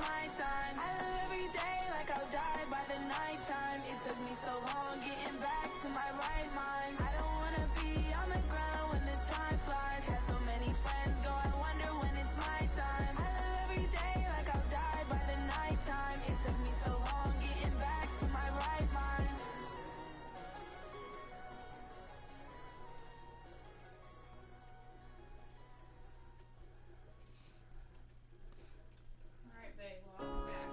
my time. I live every day like I'll die by the nighttime. It took me so long getting back to my right mind. I don't wanna be on the ground when the time flies. Had so many friends go, I wonder when it's my time. I live every day like I'll die by the nighttime. It took me so long getting back to my right mind. Alright, babe, welcome back.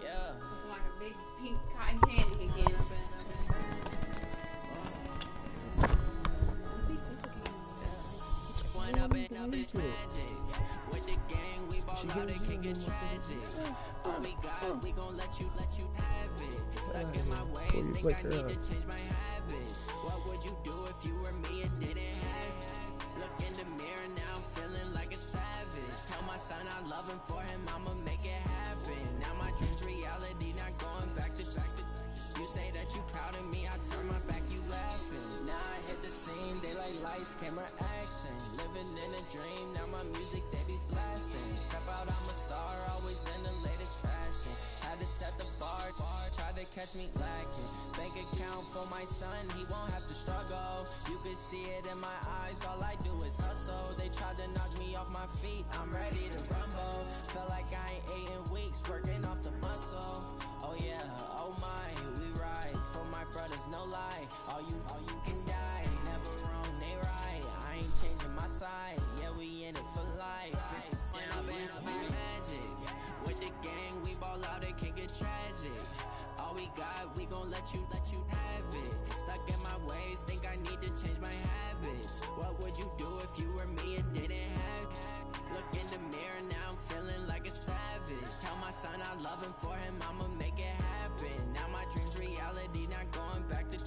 Yeah. Looking like a big pink cotton candy again. One up and up is magic. With the gang, we ball out, it can get tragic. All we got, we gon' let you have it. Stuck in my ways, think I need to change my habits. What would you do if you were me and didn't have it? Look in the mirror, now I'm feeling like a savage. Tell my son I love him, for him I'ma make it happen. Now my dream's reality, not going back to. You say that you proud of me, I turn my back, you laughing. Now I hit the scene, they like lights, camera, action. Living in a dream, now my music, they be blasting. Step out, I'm a star, always in the latest fashion. Had to set the bar, tried to catch me lacking. Bank account for my son, he won't have to struggle. You can see it in my eyes, all I do is hustle. They tried to knock me off my feet, I'm ready to rumble. Felt like I ain't ate in weeks, working off the muscle. Oh yeah, oh my, we ride for my brothers, no lie. All you can die, never wrong, they right. I ain't changing my side, yeah, we in it for life. And up is magic. With the gang, we ball out, it can get tragic. All we got, we gon' let you have it. Stuck in my ways, think I need to change my habits. What would you do if you were me and didn't have it? Look in the mirror, now I'm feeling like a savage. Tell my son I love him, for him I'ma make it happen. Now my dream's reality, not going back to.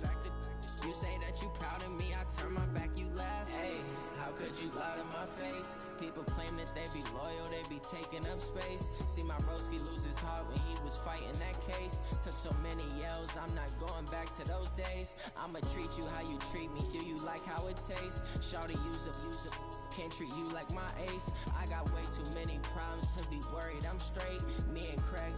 You say that you proud of me, I turn my back, you laugh. Hey, how could you lie to my face? People claim that they be loyal, they be taking up space. See my broski lose his heart when he was fighting that case. Took so many yells, I'm not going back to those days. I'ma treat you how you treat me, do you like how it tastes? Shawty use up, can't treat you like my ace. I got way too many problems to be worried, I'm straight. Me and Craig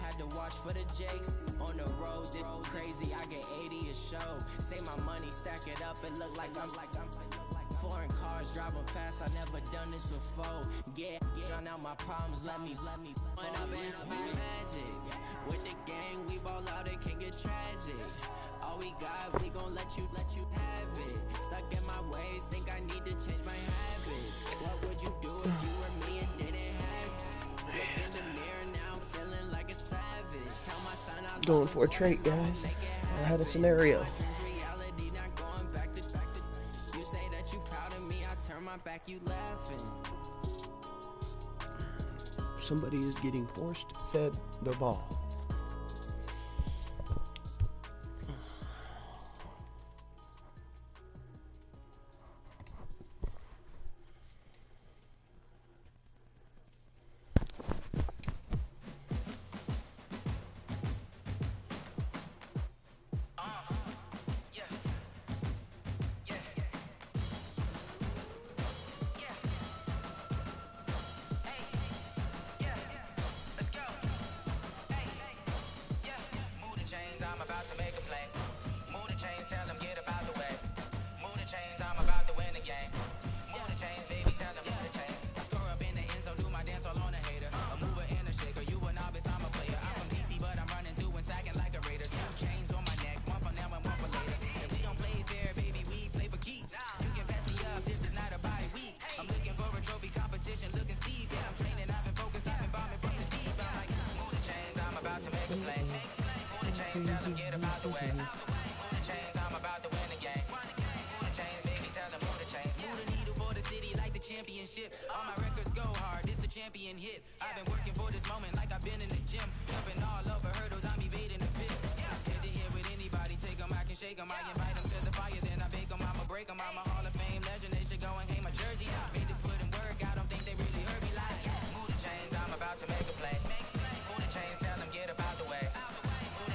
had to watch for the Jakes. On the road, this crazy, I get 80 a show. Say my money, stack it up, it look like I'm foreign cars, driving fast, I never done this before. Get drown out my problems, let me One up and up is magic. With the gang, we ball out, it can get tragic. All we got, we gon' let you have it. Stuck in my ways, think I need to change my habits. What would you do if you were me and didn't have it? Look in the mirror, now I'm feeling like a savage. Tell my son I Going for a trait, guys. I had a scenario. You say that you proud of me, I turn my back, you laughing. Somebody is getting forced fed the ball. I'm about to make a play. Move the chains, tell them get about the way. Move the chains, I'm about to win the game. Move the chains, baby, tell them move the chains. I score up in the end zone, do my dance all on a hater. A mover and a shaker, you a novice, I'm a player. I'm from DC, but I'm running through and sacking like a raider. 2 chains on my neck, one for now and one for later. If we don't play fair, baby, we play for keeps. You can pass me up, this is not a bye week. I'm looking for a trophy competition, looking steep. Yeah, I'm training, I've been focused, I've been bombing from the deep. I'm like, move the chains, I'm about to make a play. Chains, tell them get about the way. Move the chains, I'm about to win the game. Move the chains, baby, tell them move the chains. Move the needle for the city like the championships. All my records go hard, this a champion hit. I've been working for this moment like I've been in the gym. Jumping all over hurdles, I'm evading the pit. Head to head with anybody, take them, I can shake them. I invite them to the fire, then I bake them, I'ma break them. I'm a Hall of Fame legend, they should go and hang my jersey. Made to put in work, I don't think they really heard me like. Move the chains, I'm about to make a play. Move the chains, tell them get about the way.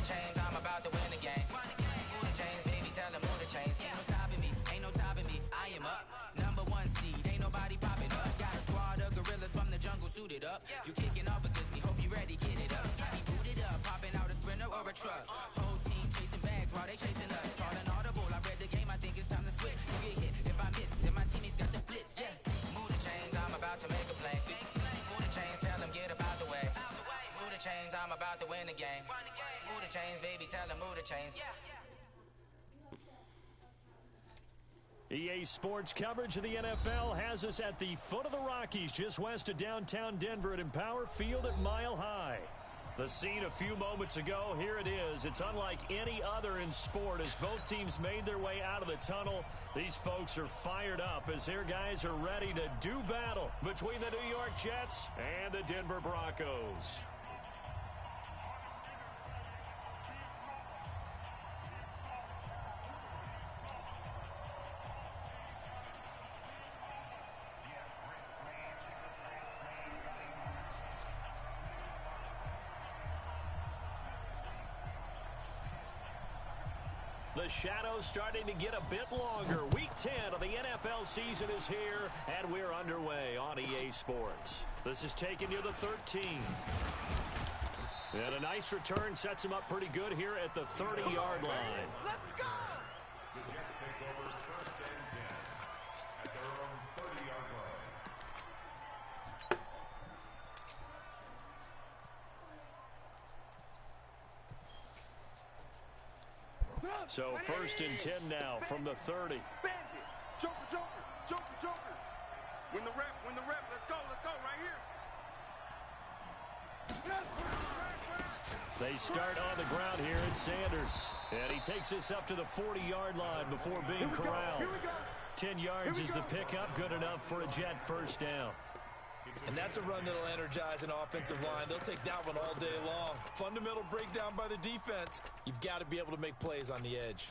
Chains, I'm about to win the game. Move the chains, baby, tell them move the chains. Ain't no stopping me, ain't no topping me. I am up, #1 seed, ain't nobody popping up. Got a squad of gorillas from the jungle, suit suited up. You kicking off against me, hope you ready, get it up. I be booted up, popping out a sprinter or a truck. Whole team chasing bags while they chasing us. Calling audible, I read the game, I think it's time to switch. You get hit if I miss, then my teammates got the blitz, yeah. Move the chains, I'm about to make a play. Move the chains, tell them get up out the way. Move the chains, I'm about to win the game. Move the chains, baby, tell them move the chains. EA Sports coverage of the NFL has us at the foot of the Rockies, just west of downtown Denver at Empower Field at Mile High. The scene a few moments ago, here it is. It's unlike any other in sport as both teams made their way out of the tunnel. These folks are fired up as their guys are ready to do battle between the New York Jets and the Denver Broncos. The shadows starting to get a bit longer. Week 10 of the NFL season is here, and we're underway on EA Sports. This is taking you to 13. And a nice return sets him up pretty good here at the 30-yard line. Let's go! The Jets take over first and 10 at their own 30-yard line. So first and 10 now from the 30. Bandit! Joker, Joker! Joker, Joker! Win the rep, win the rep. Let's go right here. They start on the ground here at Sanders. And he takes this up to the 40-yard line before being corralled. 10 yards is the pickup, good enough for a Jet first down. And that's a run that'll energize an offensive line. They'll take that one all day long. Fundamental breakdown by the defense. You've got to be able to make plays on the edge.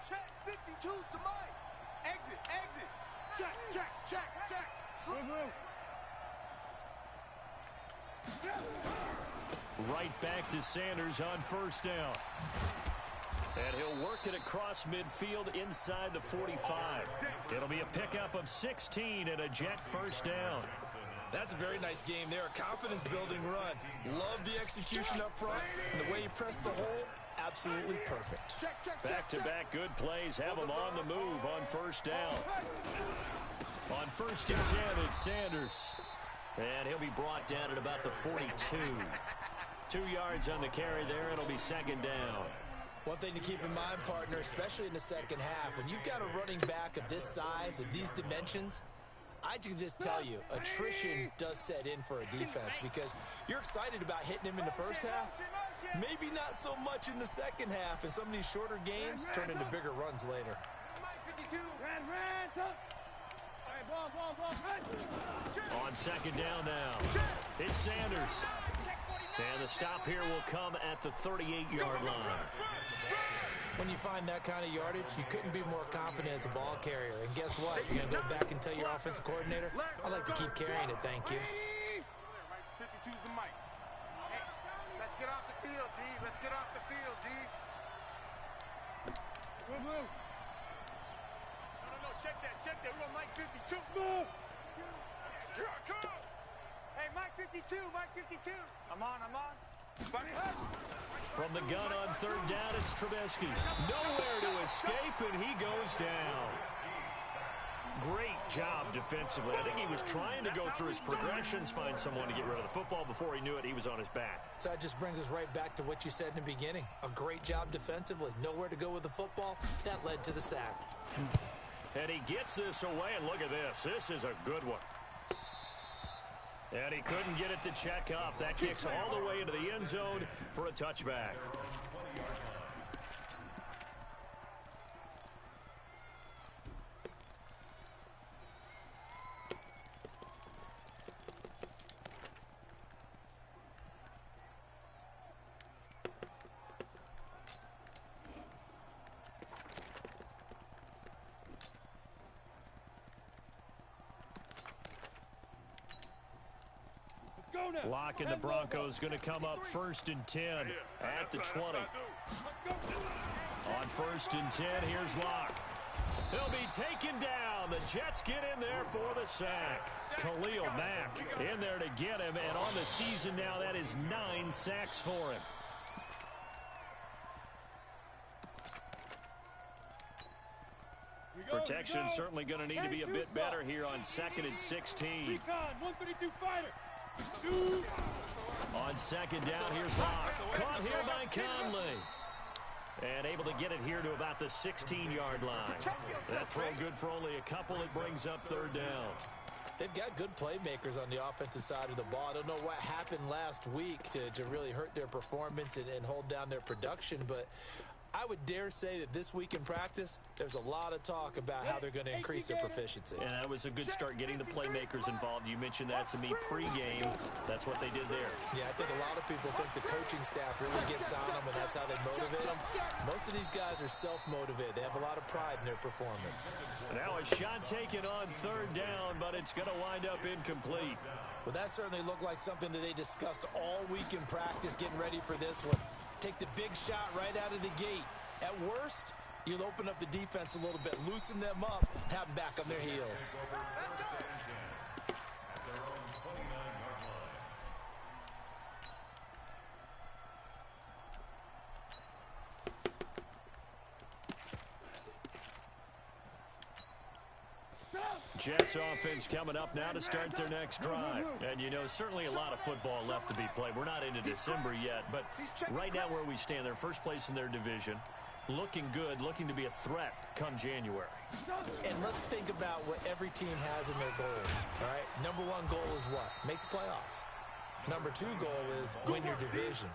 Check, 52's the mic. Exit, exit. Check, check, check, check. Right back to Sanders on first down. And he'll work it across midfield inside the 45. It'll be a pickup of 16 and a Jet first down. That's a very nice game there. A confidence-building run. Love the execution up front. And the way he pressed the hole, absolutely perfect. Back-to-back good plays have him on the move on first down. On first and 10, it's Sanders. And he'll be brought down at about the 42. 2 yards on the carry there. It'll be second down. One thing to keep in mind, partner, especially in the second half, when you've got a running back of this size, of these dimensions, I can just tell you, attrition does set in for a defense because you're excited about hitting him in the first half. Maybe not so much in the second half, and some of these shorter gains turn into bigger runs later. On second down now, it's Sanders. And the stop here will come at the 38-yard line. When you find that kind of yardage, you couldn't be more confident as a ball carrier. And guess what? You're going to go back and tell your offensive coordinator, I'd like to keep carrying it, thank you. 52's the mic. Hey, let's get off the field, D. Let's get off the field, D. No, check that. We want Mike 52. Move. Here I come. Hey, Mike 52. I'm on. From the gun on third down, it's Trubisky. Nowhere to escape, and he goes down. Great job defensively. I think he was trying to go through his progressions, find someone to get rid of the football. Before he knew it, he was on his back. So that just brings us right back to what you said in the beginning. A great job defensively. Nowhere to go with the football. That led to the sack. And he gets this away, and look at this. This is a good one. And he couldn't get it to check up. That kicks all the way into the end zone for a touchback. Lock and the Broncos going to come up 1st and 10 at the 20. On 1st and 10, here's Locke. He'll be taken down. The Jets get in there for the sack. Khalil Mack in there to get him, and on the season now, that is 9 sacks for him. Protection certainly going to need to be a bit better here on 2nd and 16. On 2nd down, here's Locke. Caught here by Conley. And able to get it here to about the 16-yard line. That throw good for only a couple. It brings up 3rd down. They've got good playmakers on the offensive side of the ball. I don't know what happened last week to really hurt their performance and hold down their production, but I would dare say that this week in practice, there's a lot of talk about how they're going to increase their proficiency. And that was a good start getting the playmakers involved. You mentioned that to me pregame. That's what they did there. Yeah, I think a lot of people think the coaching staff really gets on them, and that's how they motivate them. Most of these guys are self-motivated. They have a lot of pride in their performance. Now a shot taken on 3rd down, but it's going to wind up incomplete. Well, that certainly looked like something that they discussed all week in practice, getting ready for this one. Take the big shot right out of the gate. At worst, you'll open up the defense a little bit, loosen them up, and have them back on their heels. Jets offense coming up now to start their next drive. And, you know, certainly a lot of football left to be played. We're not into December yet, but right now where we stand, they're first place in their division. Looking good, looking to be a threat come January. And let's think about what every team has in their goals, all right? Number 1 goal is what? Make the playoffs. Number 2 goal is win your division.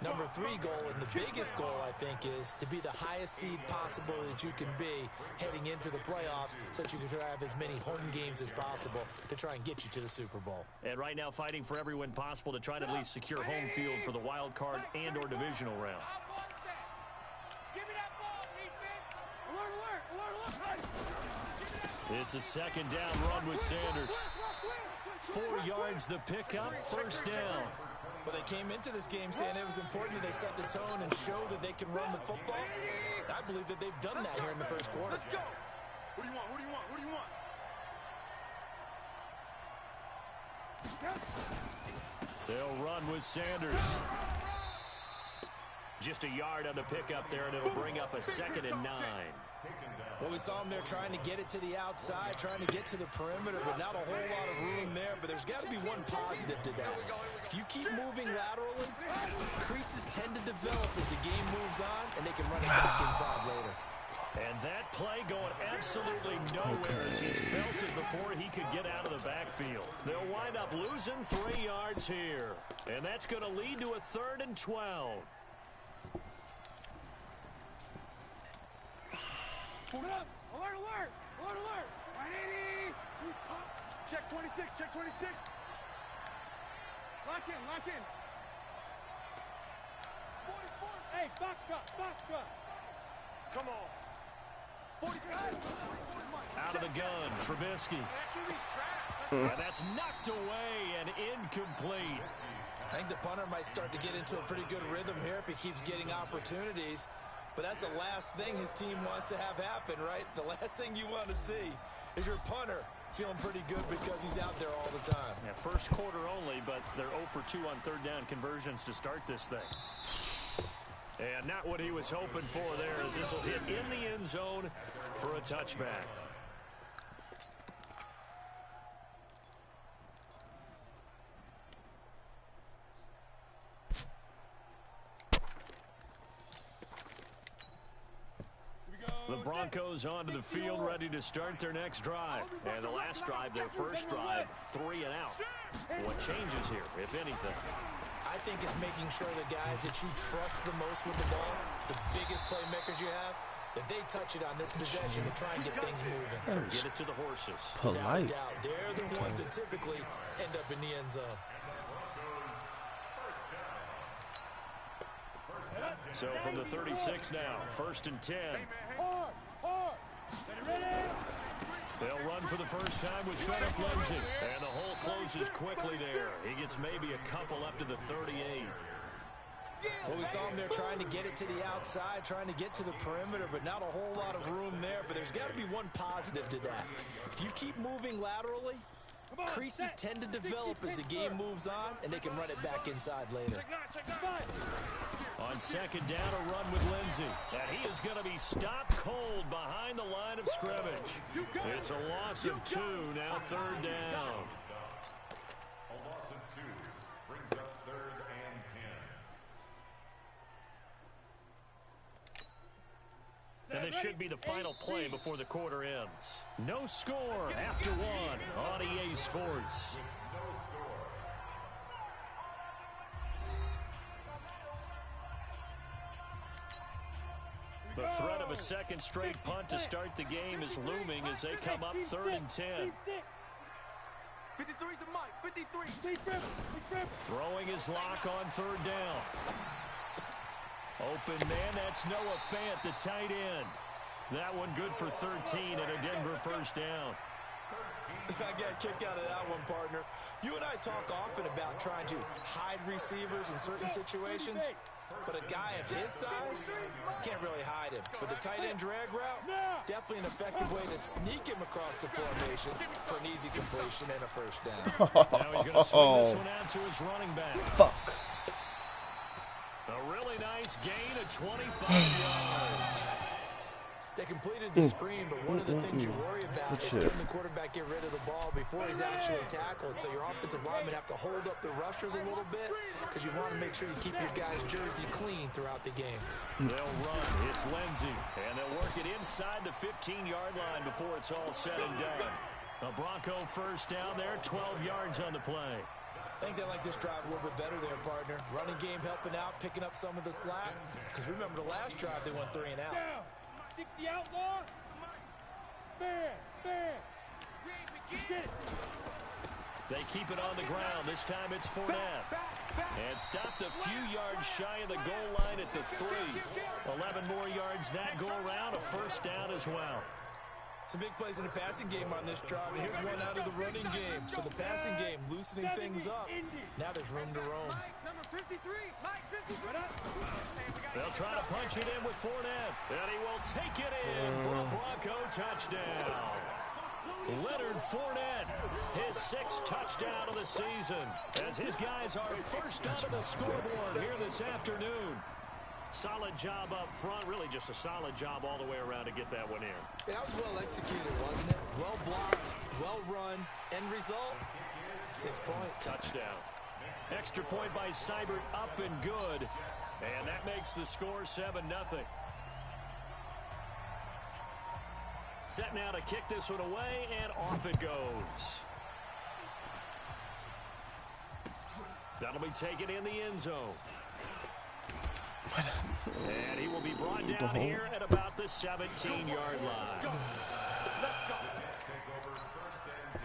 Number 3 goal, and the biggest goal, I think, is to be the highest seed possible that you can be heading into the playoffs so that you can have as many home games as possible to try and get you to the Super Bowl. And right now fighting for every win possible to try to at least secure home field for the wild card and or divisional round. It's a 2nd down run with Sanders. 4 yards the pickup, 1st down. Well, they came into this game saying it was important that they set the tone and show that they can run the football. I believe that they've done that here in the first quarter. Let's go. Who do you want? Who do you want? Who do you want? They'll run with Sanders. Just a yard on the pickup there, and it'll bring up a 2nd and 9. Well, we saw him there trying to get it to the outside, trying to get to the perimeter, but not a whole lot of room there. But there's got to be one positive to that. If you keep moving laterally, creases tend to develop as the game moves on, and they can run it back inside later. And that play going absolutely nowhere as he's belted before he could get out of the backfield. They'll wind up losing 3 yards here. And that's going to lead to a 3rd and 12. Alert, alert, alert, alert. 180. Check 26, check 26. Lock in, lock in. 44. Hey, box drop. Come on. 45. Out of the gun, Trubisky. And that's knocked away and incomplete. I think the punter might start to get into a pretty good rhythm here if he keeps getting opportunities. But that's the last thing his team wants to have happen, right? The last thing you want to see is your punter feeling pretty good because he's out there all the time. Yeah, first quarter only, but they're 0 for 2 on 3rd down conversions to start this thing. And not what he was hoping for there, as this will hit in the end zone for a touchback. The Broncos onto the field, ready to start their next drive. And the last drive, their first drive, 3 and out. What changes here, if anything? I think it's making sure the guys that you trust the most with the ball, the biggest playmakers you have, that they touch it on this possession and try and get things moving. Get it to the horses. Polite. Without doubt, they're the ones that typically end up in the end zone. So from the 36 now, 1st and 10. They'll run run for the first time with Philip Lindsay. And the hole closes quickly there. He gets maybe a couple up to the 38. Well, we saw him there trying to get it to the outside, trying to get to the perimeter, but not a whole lot of room there. But there's got to be one positive to that. If you keep moving laterally, creases tend to develop as the game moves on, and they can run it back inside later. On second down, a run with Lindsay. And he is going to be stopped cold behind the line of scrimmage. It's a loss of 2, now third down. A loss of 2 brings up 3rd and 10. And this should be the final play before the quarter ends. No score after 1 on EA Sports. No score. The threat of a second straight punt to start the game is looming as they come up 3rd and 10. 53's the mic. 53. Throwing his lock on 3rd down. Open man, that's Noah Fant, the tight end. That one good for 13 and a Denver first down. I got a kick out of that one, partner. You and I talk often about trying to hide receivers in certain situations, but a guy of his size can't really hide him. But the tight end drag route, definitely an effective way to sneak him across the formation for an easy completion and a first down. Now he's going to swing this one out to his running back. Fuck. A really nice gain of 25 yards. They completed the screen, but one of the things you worry about is can the quarterback get rid of the ball before he's actually tackled. So your offensive linemen have to hold up the rushers a little bit because you want to make sure you keep your guy's jersey clean throughout the game. They'll run. It's Lindsay. And they'll work it inside the 15-yard line before it's all said and done. A Bronco first down there, 12 yards on the play. I think they like this drive a little bit better there, partner. Running game helping out, picking up some of the slack. Because remember the last drive, they went 3 and out. 60 outlaw. Fair. They keep it on the ground. This time it's Fournette. And stopped a few yards shy of the goal line at the 3. 11 more yards that go around. A first down as well. Some big plays in the passing game on this drive, and here's one out of the running game. So the passing game loosening things up. Now there's room to roam. Number 53, Mike 53. They'll try to punch it in with Fournette, and he will take it in for a Bronco touchdown. Leonard Fournette, his 6th touchdown of the season, as his guys are first out of the scoreboard here this afternoon. Solid job up front, really just a solid job all the way around to get that one in. That was well executed, wasn't it? Well blocked, well run, end result, 6 points. Touchdown. Extra point by Seibert, up and good. And that makes the score 7-0. Set now to kick this one away, and off it goes. That'll be taken in the end zone. And he will be brought down here at about the 17-yard line. Let's go. Take over 1st and 10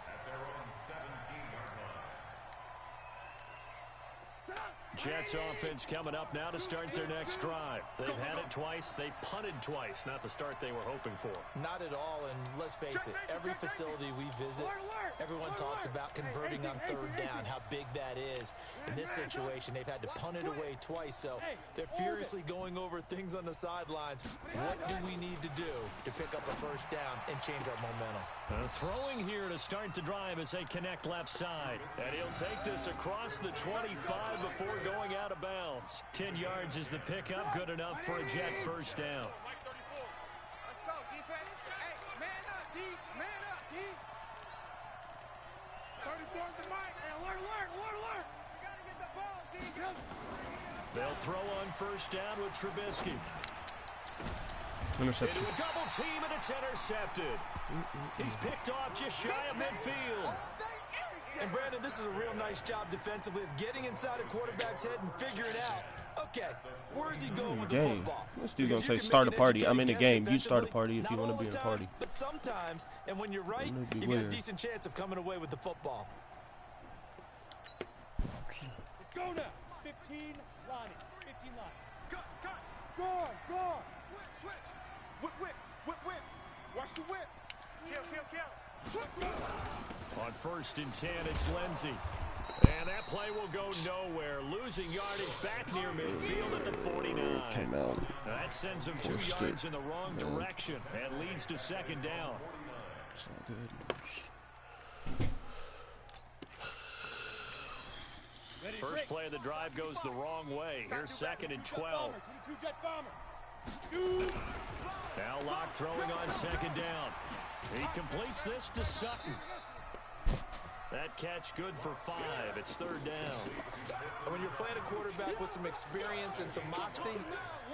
at their own 17-yard line. Jets offense coming up now to start their next drive. They've had it twice. They've punted twice. Not the start they were hoping for. Not at all, and let's face it, every facility we visit, everyone talks about converting on 3rd down, how big that is. In this situation, they've had to punt it away twice, so they're furiously going over things on the sidelines. What do we need to do to pick up a first down and change our momentum? Throwing here to start the drive as they connect left side. And he'll take this across the 25 before going out of bounds. 10 yards is the pickup, good enough for a Jet first down. Let's go, defense. Hey, man up, D. Man up, D. 34's the mic. Hey, alert. You gotta get the ball, D. They'll throw on first down with Trubisky. Interception. Into a double team, and it's intercepted. He's picked off just shy of midfield. And Brandon, this is a real nice job defensively of getting inside a quarterback's head and figuring out, okay, where's he going with the football? This dude gonna say start a party. I'm in the game. You start a party if you want to be in a party. But sometimes, and when you're right, you got a decent chance of coming away with the football. Let's go now. 15 line. 15 line. Go. Switch. Whip. Watch the whip. On 1st and 10, it's Lindsey. And that play will go nowhere. Losing yardage back near midfield at the 49. Came out. That sends them 2 yards in the wrong direction and leads to 2nd down. It's all good. First play of the drive goes the wrong way. Here's 2nd and 12. Now Locke throwing on 2nd down. He completes this to Sutton. That catch good for 5. It's 3rd down. And when you're playing a quarterback with some experience and some moxie,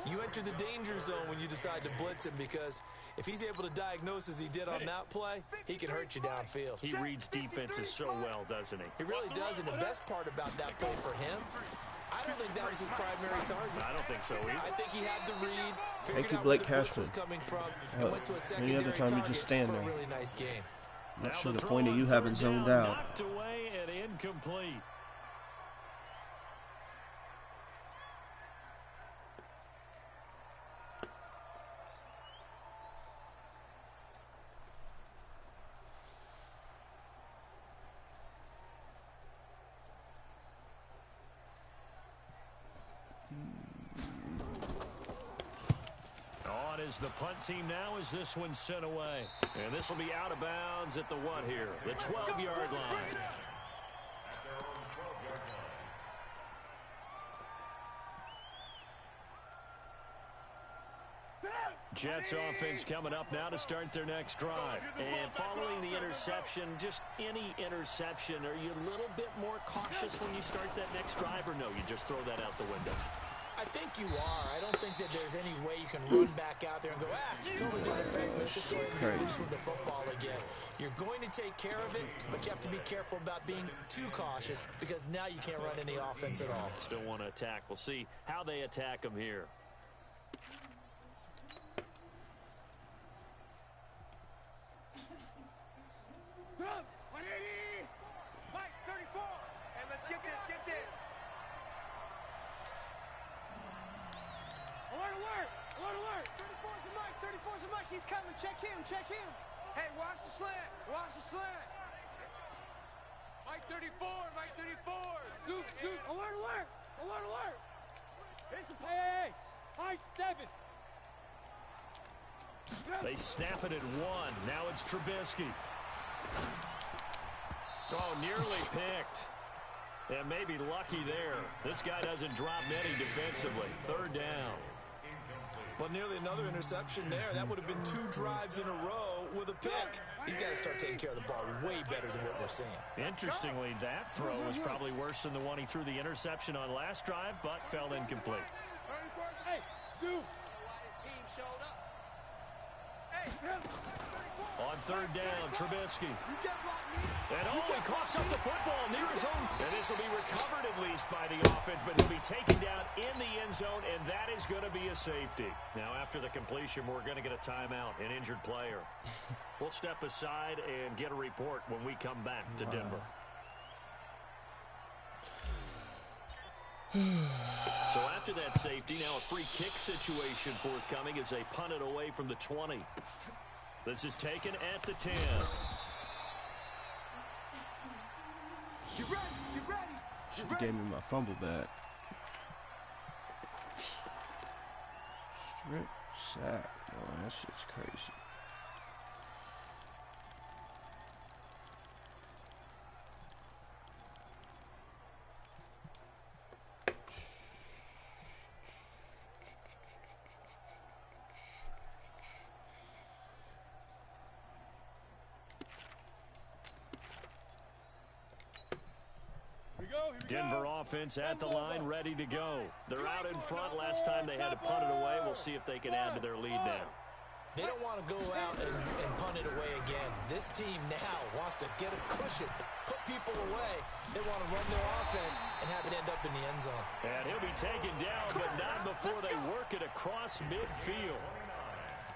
you enter the danger zone when you decide to blitz him, because if he's able to diagnose as he did on that play, he can hurt you downfield. He reads defenses so well, doesn't he? He really does, and the best part about that play for him, I don't think that was his primary target. I don't think so either. I think he had the read, Thank figured you, out Blake where the blitz Cashman. was coming from, and went to a secondary Any other time you target just stand for there. a really nice game. Not Now sure the throw point of on you 3rd haven't zoned down, out. knocked away and incomplete. On is the punt team now as this one's sent away. And this will be out of bounds at the what here? The 12-yard line. Jets offense coming up now to start their next drive. And following the interception, just any interception, are you a little bit more cautious when you start that next drive, or no, you just throw that out the window? I think you are. I don't think that there's any way you can run back out there and go, totally didn't affect me. Let's just go ahead and get loose with the football again. You're going to take care of it, but you have to be careful about being too cautious, because now you can't run any offense at all. Still want to attack. We'll see how they attack them here. Mike, 34. And let's get this, get this. Alert, alert, alert, alert. 34's the Mike, 34's the Mike. He's coming. Check him, check him. Hey, watch the slant, watch the slant. Mike 34, Mike 34. Scoop, scoop. Alert, alert, alert, alert. Here's the play. High 7. They snap it at 1. Now it's Trubisky. Oh, nearly picked. And maybe lucky there. This guy doesn't drop many defensively. 3rd down. Well, nearly another interception there. That would have been 2 drives in a row with a pick. He's got to start taking care of the ball way better than what we're seeing. Interestingly, that throw was probably worse than the one he threw the interception on last drive, but fell incomplete. Hey, Zoom. His team showed up. Hey, On 3rd down, Trubisky. And he coughs up the football near his own. And this will be recovered at least by the offense, but he'll be taken down in the end zone, and that is going to be a safety. Now, after the completion, we're going to get a timeout, an injured player. We'll step aside and get a report when we come back to Denver. So after that safety, now a free kick situation forthcoming as they punt it away from the 20. This is taken at the 10. You ready? You ready? Should have gave me my fumble back. Strip sack. Oh, that shit's crazy. Denver offense at the line, ready to go. They're out in front. Last time they had to punt it away. We'll see if they can add to their lead now. They don't want to go out and punt it away again. This team now wants to get a cushion, put people away. They want to run their offense and have it end up in the end zone. And he'll be taken down, but not before they work it across midfield.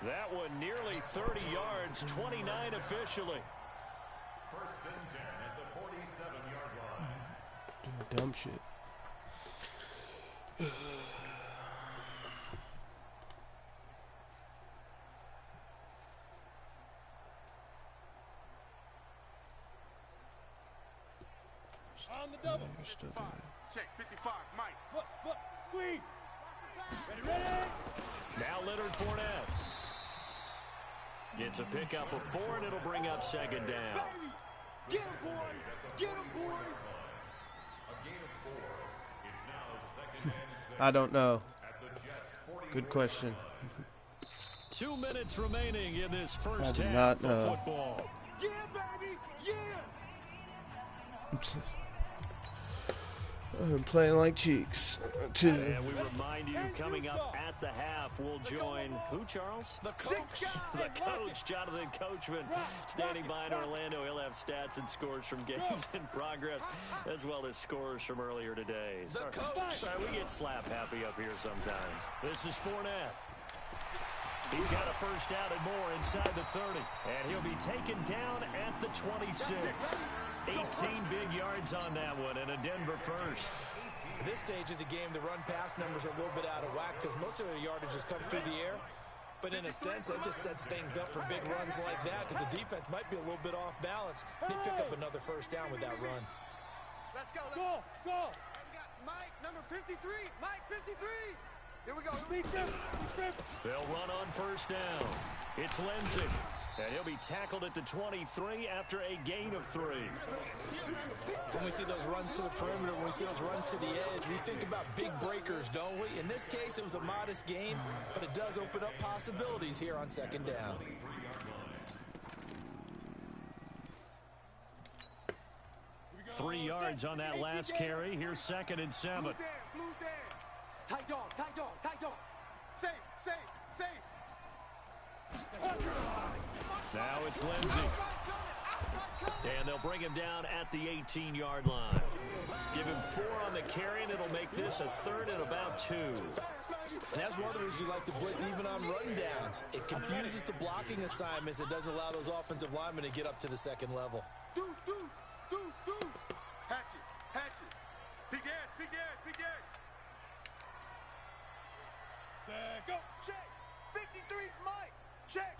That one nearly 30 yards, 29 officially. 1st and 10 at the 47-yard line. Doing dumb shit. On the double. Understood. Check 55, Mike. Look, squeeze. Ready. Now Leonard Fournette. Gets a pickup of 4, and it'll bring up second down. Get him, boys. Get him, boys. I don't know. Good question. 2 minutes remaining in this first I do half not know. of football. Yeah, baby. Yeah. I'm playing like cheeks. Two. And we remind you, coming up at the half, we'll join who, Charles? The coach. The coach, Jonathan Coachman, standing by in Orlando. He'll have stats and scores from games in progress, as well as scores from earlier today. The coach. Sorry, we get slap happy up here sometimes. This is Fournette. He's got a first down and more inside the 30. And he'll be taken down at the 26. 18 big yards on that one, and a Denver first. At this stage of the game, the run-pass numbers are a little bit out of whack because most of their yardage has come through the air. But in a sense, that just sets things up for big runs like that because the defense might be a little bit off balance. They pick up another first down with that run. Let's go. Go. We got Mike, number 53. Mike, 53. Here we go. They'll run on first down. It's Lindsey. And he'll be tackled at the 23 after a gain of 3. When we see those runs to the perimeter, when we see those runs to the edge, we think about big breakers, don't we? In this case, it was a modest gain, but it does open up possibilities here on second down. Three yards on that last carry. Here's 2nd and 7. Blue Dan. Tight dog. Safe. Now it's Lindsey. And they'll bring him down at the 18-yard line. Give him 4 on the carry, and it'll make this a 3rd and about 2. And that's one of the reasons you like to blitz even on run downs. It confuses the blocking assignments. It doesn't allow those offensive linemen to get up to the second level. Deuce. Hatchet. Big edge. Set, go. Check. 53's Mike. Check.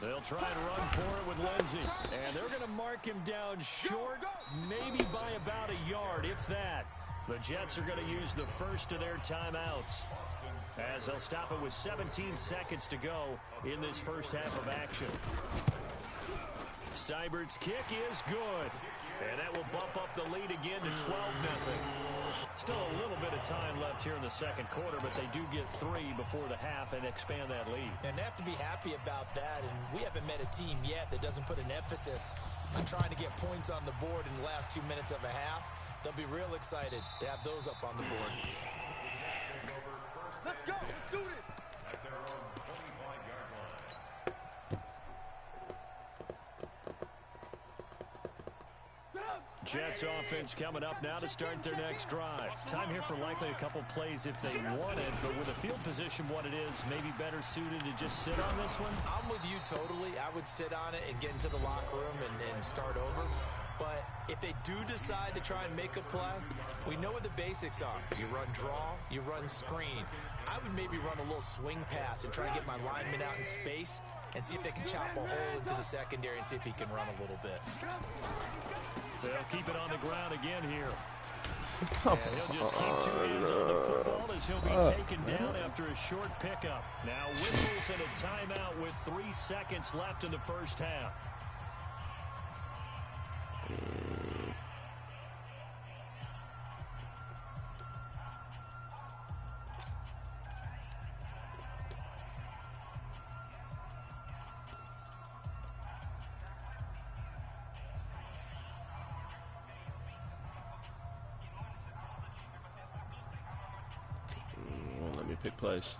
They'll try and run for it with Lindsey. And they're going to mark him down short, maybe by about a yard, if that. The Jets are going to use the first of their timeouts, as they'll stop it with 17 seconds to go in this first half of action. Seibert's kick is good. And that will bump up the lead again to 12-0. Still a little bit of time left here in the second quarter, but they do get 3 before the half and expand that lead. And they have to be happy about that, and we haven't met a team yet that doesn't put an emphasis on trying to get points on the board in the last 2 minutes of a half. They'll be real excited to have those up on the board. Let's go. Let's do this. At their own 25-yard line. Jets offense coming up now to start their next drive. Time here for likely a couple plays if they want it, but with a field position what it is, maybe better suited to just sit on this one? I'm with you totally. I would sit on it and get into the locker room and start over. But if they do decide to try and make a play, we know what the basics are. You run draw, you run screen. I would maybe run a little swing pass and try and get my lineman out in space and see if they can chop a hole into the secondary and see if he can run a little bit. They'll keep it on the ground again here. And he'll just keep 2 hands on the football as he'll be taken down after a short pickup. Now whistles and a timeout with 3 seconds left in the first half. Won't let me pick plays.